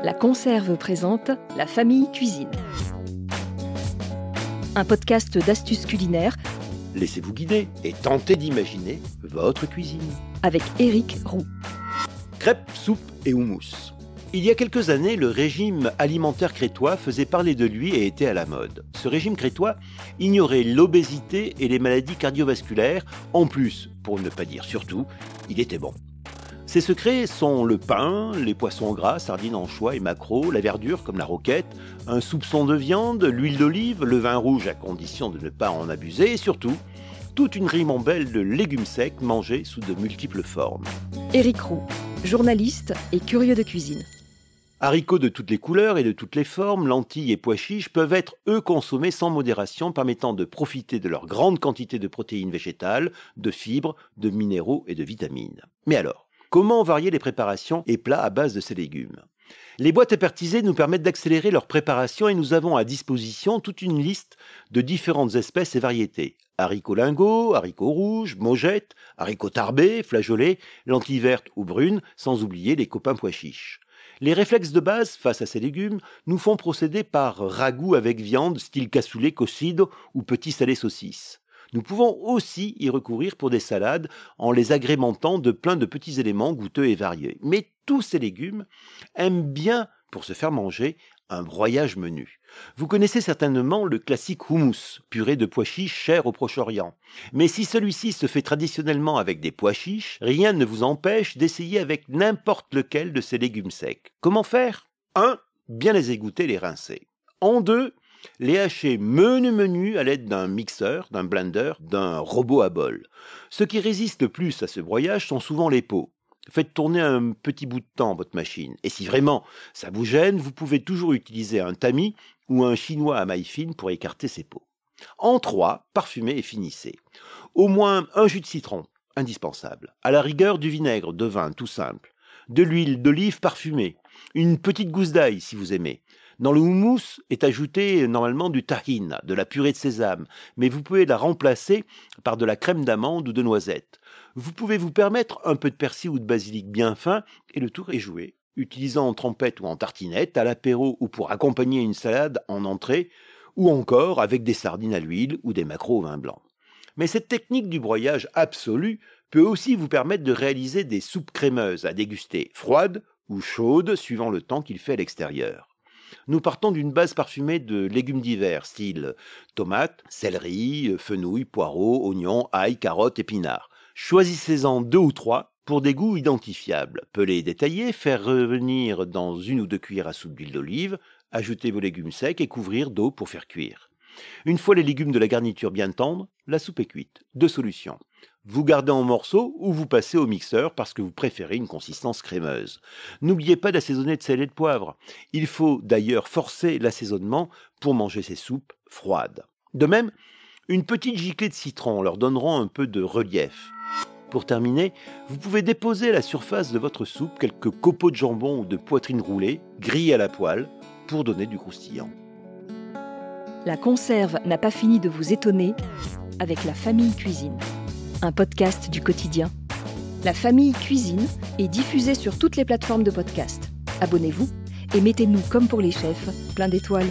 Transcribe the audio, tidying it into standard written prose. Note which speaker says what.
Speaker 1: La Conserve présente La Famille Cuisine. Un podcast d'astuces culinaires.
Speaker 2: Laissez-vous guider et tentez d'imaginer votre cuisine.
Speaker 1: Avec Éric Roux.
Speaker 2: Crêpes, soupe et houmous. Il y a quelques années, le régime alimentaire crétois faisait parler de lui et était à la mode. Ce régime crétois ignorait l'obésité et les maladies cardiovasculaires. En plus, pour ne pas dire surtout, il était bon. Ses secrets sont le pain, les poissons gras, sardines, anchois et maquereaux, la verdure comme la roquette, un soupçon de viande, l'huile d'olive, le vin rouge à condition de ne pas en abuser et surtout, toute une ribambelle de légumes secs mangés sous de multiples formes.
Speaker 1: Éric Roux, journaliste et curieux de cuisine.
Speaker 2: Haricots de toutes les couleurs et de toutes les formes, lentilles et pois chiches peuvent être, eux, consommés sans modération, permettant de profiter de leur grande quantité de protéines végétales, de fibres, de minéraux et de vitamines. Mais alors, comment varier les préparations et plats à base de ces légumes ? Les boîtes apertisées nous permettent d'accélérer leur préparation et nous avons à disposition toute une liste de différentes espèces et variétés. Haricots lingots, haricots rouges, mogettes, haricots tarbés, flageolets, lentilles vertes ou brunes, sans oublier les copains pois chiches. Les réflexes de base face à ces légumes nous font procéder par ragoût avec viande, style cassoulet, cocido ou petit salé saucisse. Nous pouvons aussi y recourir pour des salades en les agrémentant de plein de petits éléments goûteux et variés. Mais tous ces légumes aiment bien, pour se faire manger, un broyage menu. Vous connaissez certainement le classique houmous, purée de pois chiches cher au Proche-Orient. Mais si celui-ci se fait traditionnellement avec des pois chiches, rien ne vous empêche d'essayer avec n'importe lequel de ces légumes secs. Comment faire ? 1. Bien les égoutter, les rincer. En 2. Les hacher menu à l'aide d'un mixeur, d'un blender, d'un robot à bol. Ce qui résiste le plus à ce broyage sont souvent les peaux. Faites tourner un petit bout de temps votre machine. Et si vraiment ça vous gêne, vous pouvez toujours utiliser un tamis ou un chinois à maille fine pour écarter ces peaux. En 3, parfumez et finissez. Au moins un jus de citron, indispensable. À la rigueur du vinaigre, de vin, tout simple. De l'huile d'olive parfumée. Une petite gousse d'ail si vous aimez. Dans le houmous est ajouté normalement du tahine, de la purée de sésame, mais vous pouvez la remplacer par de la crème d'amande ou de noisettes. Vous pouvez vous permettre un peu de persil ou de basilic bien fin et le tour est joué. Utilisant en trempette ou en tartinette, à l'apéro ou pour accompagner une salade en entrée, ou encore avec des sardines à l'huile ou des maquereaux au vin blanc. Mais cette technique du broyage absolu peut aussi vous permettre de réaliser des soupes crémeuses à déguster, froides ou chaudes suivant le temps qu'il fait à l'extérieur. Nous partons d'une base parfumée de légumes divers, style tomates, céleri, fenouil, poireaux, oignons, ail, carottes, épinards. Choisissez-en 2 ou 3 pour des goûts identifiables. Pelez et détailler, faire revenir dans 1 ou 2 cuillères à soupe d'huile d'olive, ajoutez vos légumes secs et couvrir d'eau pour faire cuire. Une fois les légumes de la garniture bien tendres, la soupe est cuite. 2 solutions. Vous gardez en morceaux ou vous passez au mixeur parce que vous préférez une consistance crémeuse. N'oubliez pas d'assaisonner de sel et de poivre. Il faut d'ailleurs forcer l'assaisonnement pour manger ces soupes froides. De même, une petite giclée de citron leur donneront un peu de relief. Pour terminer, vous pouvez déposer à la surface de votre soupe quelques copeaux de jambon ou de poitrine roulée, grillés à la poêle, pour donner du croustillant.
Speaker 1: La Conserve n'a pas fini de vous étonner avec La Famille Cuisine. Un podcast du quotidien. La Famille Cuisine est diffusée sur toutes les plateformes de podcast. Abonnez-vous et mettez-nous, comme pour les chefs, plein d'étoiles.